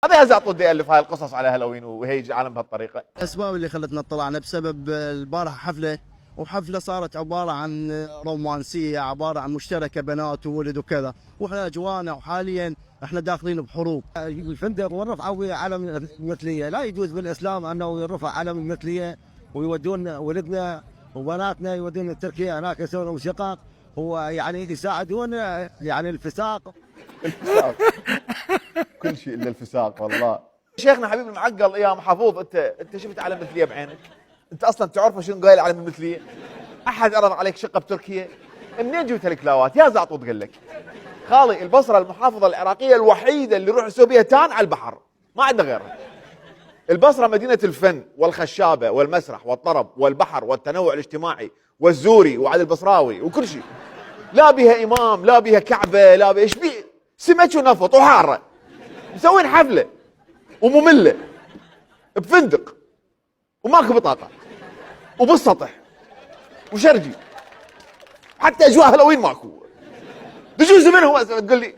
هذا يا زعطوا بدي الف هاي القصص على هالوين وهيج العالم بهالطريقه. الاسباب اللي خلتنا طلعنا بسبب البارحه حفله، وحفله صارت عباره عن رومانسيه، عباره عن مشتركه بنات وولد وكذا، واحنا اجوانا وحاليا احنا داخلين بحروب. الفندق ورفع علم المثليه، لا يجوز بالاسلام انه يرفع علم المثليه ويودون ولدنا وبناتنا يودون تركيا هناك يسوون شقاق، هو يعني يساعدون يعني الفساق. الفساق كل شيء الا الفساق والله. شيخنا حبيبي المعقل يا محافوظ، انت شفت علم مثليه بعينك؟ انت اصلا تعرف شنو قايل علم المثليه؟ احد عرض عليك شقه بتركيا؟ منين جبت هالكلاوات يا زعطوط؟ قال لك خالي البصره المحافظه العراقيه الوحيده اللي يروح يسوي بها تان على البحر، ما عندنا غيرها. البصره مدينه الفن والخشابه والمسرح والطرب والبحر والتنوع الاجتماعي والزوري وعلي البصراوي وكل شيء. لا بها امام، لا بها كعبه، لا بها ايش بيه، سمك ونفط وحاره، مسوين حفله وممله بفندق وماكو بطاقه وبالسطح وشرجي، حتى اجواء هالوين ماكو. بجوز منهم تقول لي